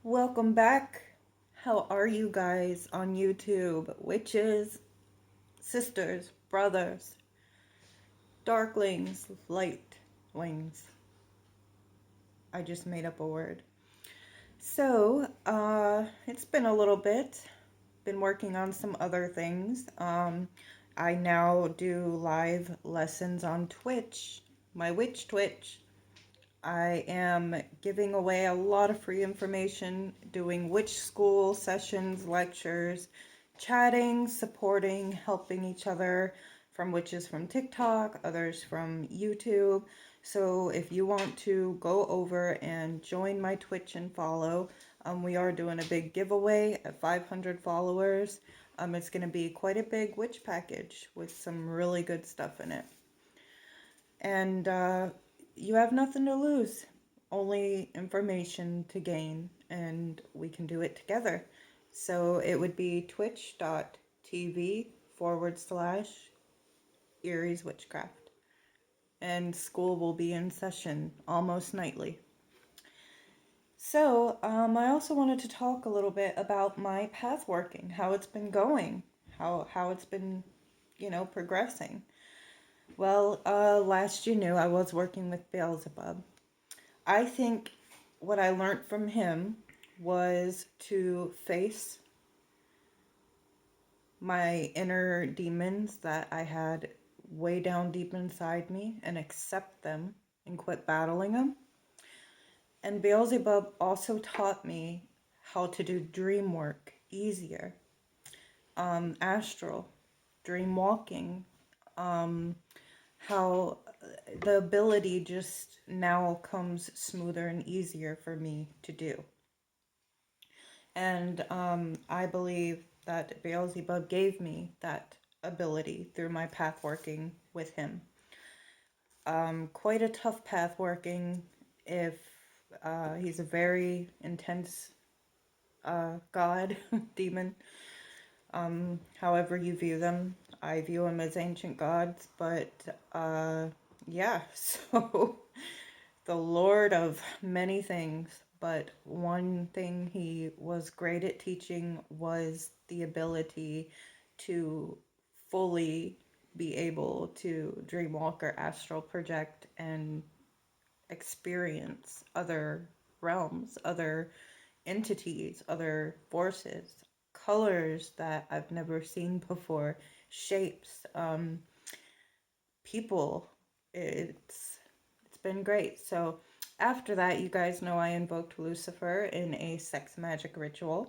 Welcome back. How are you guys on YouTube? Witches, sisters, brothers, darklings, lightwings. I just made up a word. It's been a little bit. Been working on some other things. I now do live lessons on Twitch, my witch Twitch. I am giving away a lot of free information, doing witch school sessions, lectures, chatting, supporting, helping each other from witches from TikTok, others from YouTube. So if you want to go over and join my Twitch and follow, we are doing a big giveaway at 500 followers. It's going to be quite a big witch package with some really good stuff in it. And you have nothing to lose, only information to gain, and we can do it together. So it would be twitch.tv/Aries Witchcraft. And school will be in session almost nightly. So I also wanted to talk a little bit about my path working, how it's been going, how it's been, progressing. Well, last you knew I was working with Beelzebub. I think what I learned from him was to face my inner demons that I had way down deep inside me and accept them and quit battling them. And Beelzebub also taught me how to do dream work easier, astral, dream walking, how the ability just now comes smoother and easier for me to do. And I believe that Beelzebub gave me that ability through my path working with him. Quite a tough path working if he's a very intense god, demon. However you view them. I view him as ancient gods, but yeah, so the Lord of many things, but one thing he was great at teaching was the ability to fully be able to dreamwalk or astral project and experience other realms, other entities, other forces, colors that I've never seen before, shapes, people. It's been great. So after that, you guys know I invoked Lucifer in a sex magic ritual.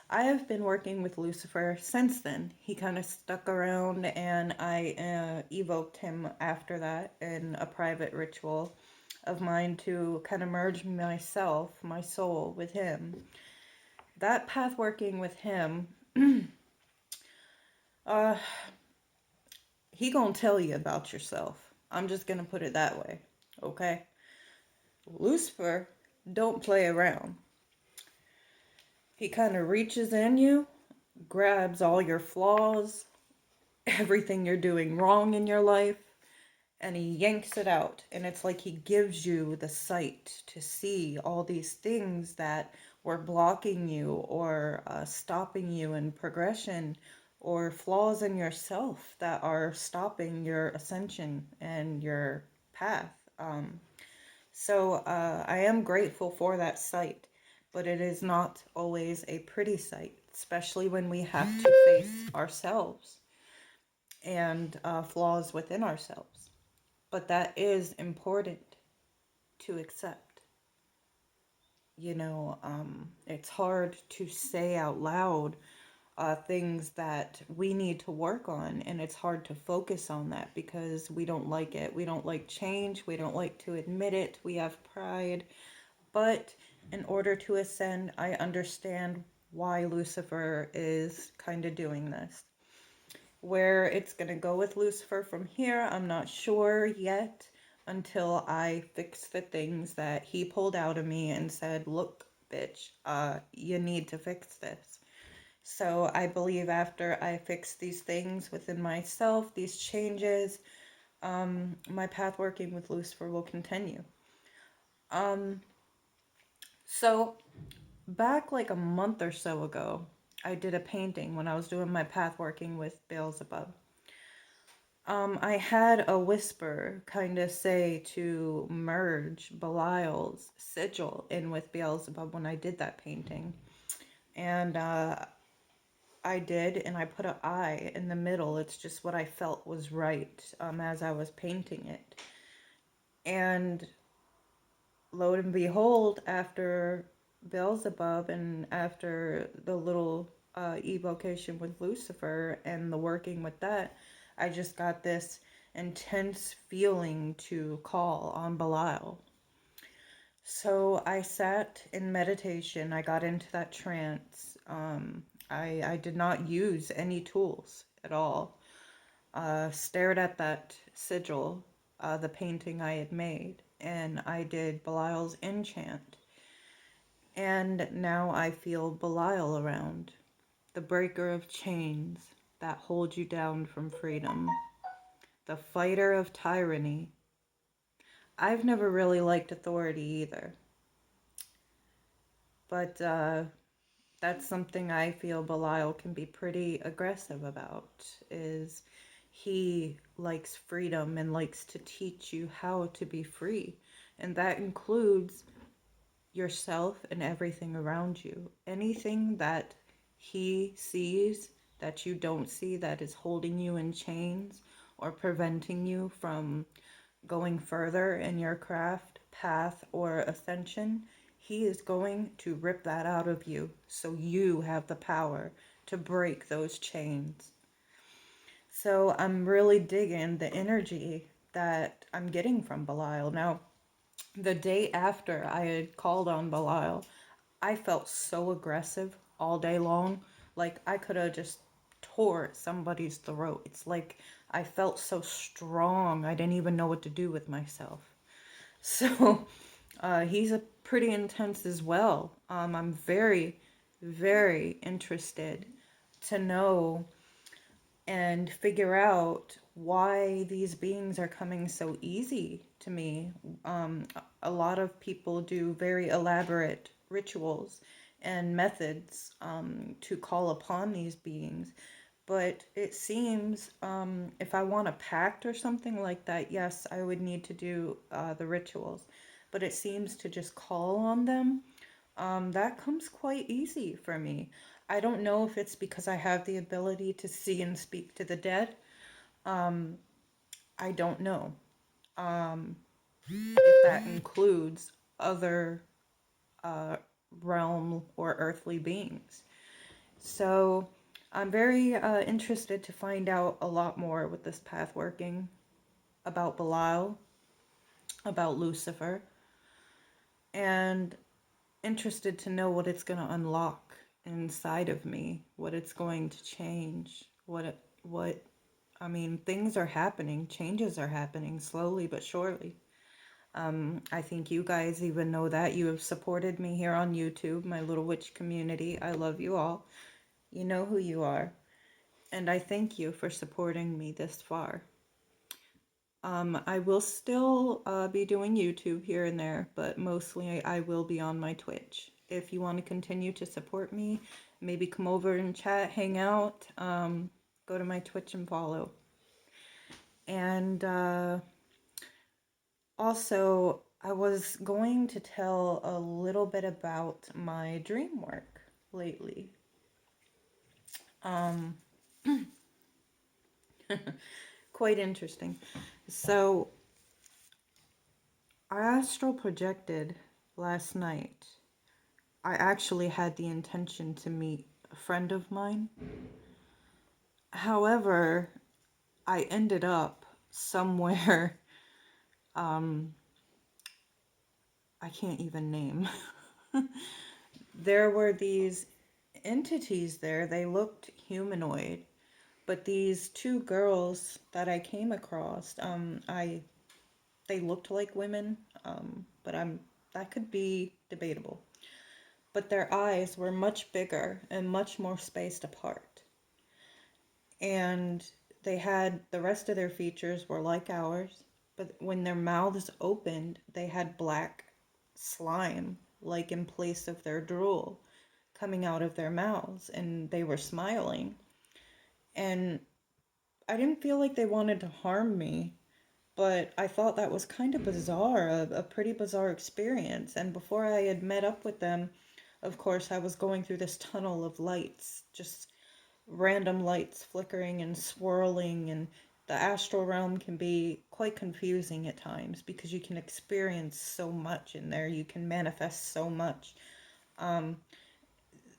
I have been working with Lucifer since then. He kind of stuck around, and I evoked him after that in a private ritual of mine to kind of merge myself, my soul, with him. That path working with him, uh, he gonna tell you about yourself. I'm just gonna put it that way, okay? Lucifer don't play around. He kind of reaches in you, grabs all your flaws, everything you're doing wrong in your life, and he yanks it out. And it's like he gives you the sight to see all these things that were blocking you or stopping you in progression, or flaws in yourself that are stopping your ascension and your path. So I am grateful for that sight, but it is not always a pretty sight, especially when we have to face ourselves and flaws within ourselves. But that is important to accept. It's hard to say out loud things that we need to work on, and it's hard to focus on that because we don't like it. We don't like change. We don't like to admit it. We have pride. But in order to ascend, I understand why Lucifer is kind of doing this. Where it's going to go with Lucifer from here, I'm not sure yet until I fix the things that he pulled out of me and said, look, bitch, you need to fix this. So I believe after I fix these things within myself, these changes, my path working with Lucifer will continue. So back like a month or so ago, I did a painting when I was doing my path working with Beelzebub. I had a whisper kind of say to merge Belial's sigil in with Beelzebub when I did that painting. And I did, and I put an eye in the middle. It's just what I felt was right as I was painting it. And lo and behold, after Beelzebub and after the little evocation with Lucifer and the working with that, I just got this intense feeling to call on Belial. So I sat in meditation. I got into that trance. I did not use any tools at all. Stared at that sigil, the painting I had made, and I did Belial's enchant. And now I feel Belial around, the breaker of chains that hold you down from freedom, the fighter of tyranny. I've never really liked authority either, but that's something I feel Belial can be pretty aggressive about, is he likes freedom and likes to teach you how to be free. And that includes yourself and everything around you. Anything that he sees that you don't see that is holding you in chains or preventing you from going further in your craft, path, or ascension, he is going to rip that out of you so you have the power to break those chains. So I'm really digging the energy that I'm getting from Belial. Now, the day after I had called on Belial, I felt so aggressive all day long. Like I could have just tore somebody's throat. It's like I felt so strong. I didn't even know what to do with myself. So he's a pretty intense as well. I'm very, very interested to know and figure out why these beings are coming so easy to me. A lot of people do very elaborate rituals and methods to call upon these beings. But it seems if I want a pact or something like that, yes, I would need to do the rituals. But it seems to just call on them, that comes quite easy for me. I don't know if it's because I have the ability to see and speak to the dead. I don't know if that includes other uh, realm or earthly beings. So I'm very interested to find out a lot more with this path working about Belial, about Lucifer, and interested to know what it's going to unlock inside of me, what it's going to change, what I mean, things are happening, changes are happening slowly but surely. I think you guys even know that. You have supported me here on YouTube, my little witch community. I love you all. You know who you are. And I thank you for supporting me this far. I will still be doing YouTube here and there, but mostly I will be on my Twitch. If you want to continue to support me, maybe come over and chat, hang out, go to my Twitch and follow. And also, I was going to tell a little bit about my dream work lately. Quite interesting. So, I astral projected last night. I actually had the intention to meet a friend of mine. However, I ended up somewhere I can't even name. There were these entities there. They looked humanoid, but these two girls that I came across, they looked like women, but that could be debatable. But their eyes were much bigger and much more spaced apart. And they had the rest of their features were like ours, but when their mouths opened, they had black slime like in place of their drool coming out of their mouths, and they were smiling. And I didn't feel like they wanted to harm me, but I thought that was kind of bizarre, a pretty bizarre experience. And before I had met up with them, of course, I was going through this tunnel of lights, just random lights flickering and swirling. And the astral realm can be quite confusing at times because you can experience so much in there, you can manifest so much. Um,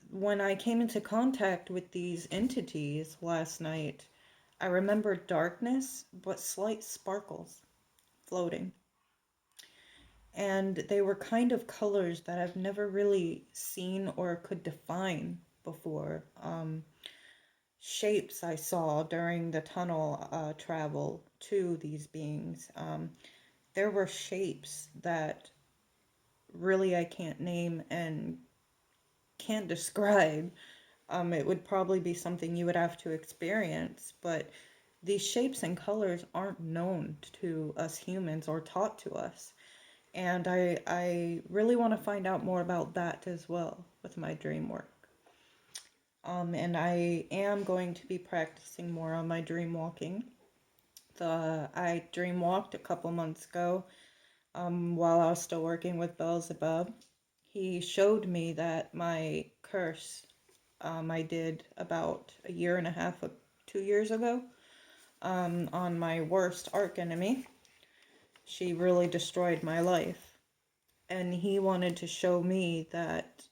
when I came into contact with these entities last night, I remember darkness but slight sparkles floating. And they were kind of colors that I've never really seen or could define before. Shapes I saw during the tunnel travel to these beings. There were shapes that really I can't name and can't describe. It would probably be something you would have to experience, but these shapes and colors aren't known to us humans or taught to us. And I really want to find out more about that as well with my dream work. And I am going to be practicing more on my dream walking. I dream walked a couple months ago while I was still working with Beelzebub. He showed me that my curse I did about a year and a half, 2 years ago, on my worst arch enemy. She really destroyed my life. And he wanted to show me that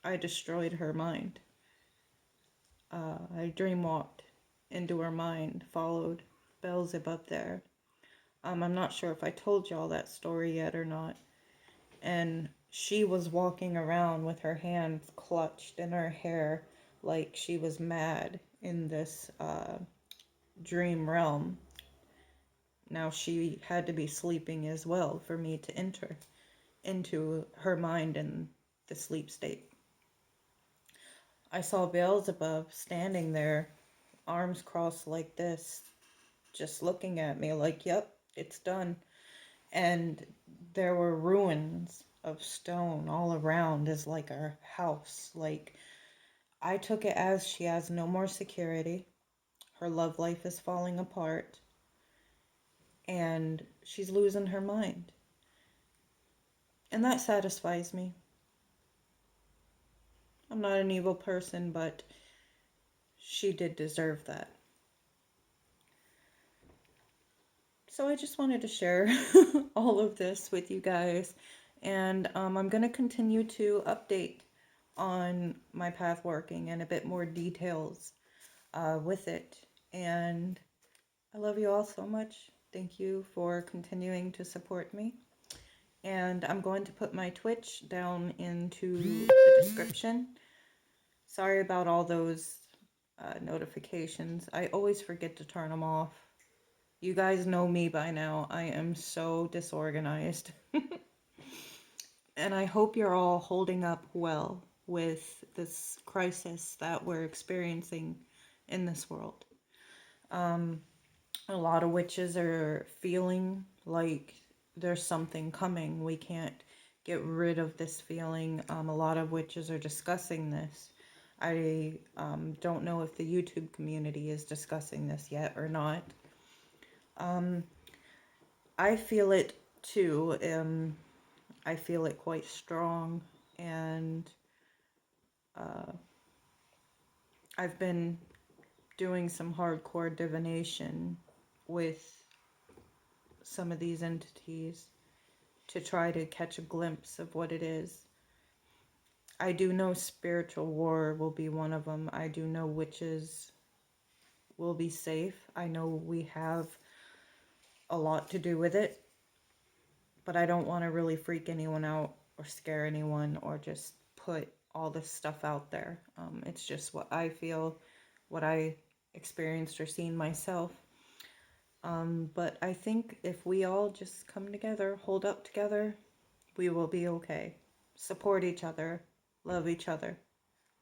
I destroyed her mind. I dreamwalked into her mind, followed Beelzebub there. I'm not sure if I told y'all that story yet or not. And she was walking around with her hands clutched in her hair like she was mad in this dream realm. Now she had to be sleeping as well for me to enter into her mind in the sleep state. I saw Beelzebub standing there, arms crossed like this, just looking at me like, yep, it's done. And there were ruins of stone all around as like a house. Like, I took it as she has no more security. Her love life is falling apart. And she's losing her mind. And that satisfies me. I'm not an evil person, but she did deserve that. So I just wanted to share all of this with you guys. And I'm going to continue to update on my path working and a bit more details with it. And I love you all so much. Thank you for continuing to support me. And I'm going to put my Twitch down into the description. Sorry about all those notifications. I always forget to turn them off. You guys know me by now. I am so disorganized. And I hope you're all holding up well with this crisis that we're experiencing in this world. A lot of witches are feeling like there's something coming. We can't get rid of this feeling. A lot of witches are discussing this. I don't know if the YouTube community is discussing this yet or not. I feel it too. I feel it quite strong, and I've been doing some hardcore divination with some of these entities to try to catch a glimpse of what it is. I do know spiritual war will be one of them. I do know witches will be safe. I know we have a lot to do with it, but I don't want to really freak anyone out or scare anyone or just put all this stuff out there. It's just what I feel, what I experienced or seen myself. But I think if we all just come together, hold up together, we will be okay. Support each other, love each other.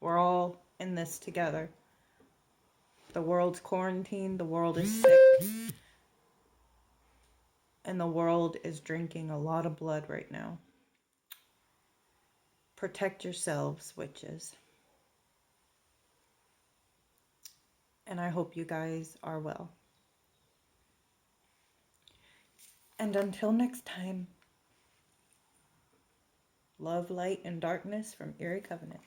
We're all in this together. The world's quarantined, the world is sick, and the world is drinking a lot of blood right now. Protect yourselves, witches. And I hope you guys are well. And until next time, love, light, and darkness from Eerie Covenant.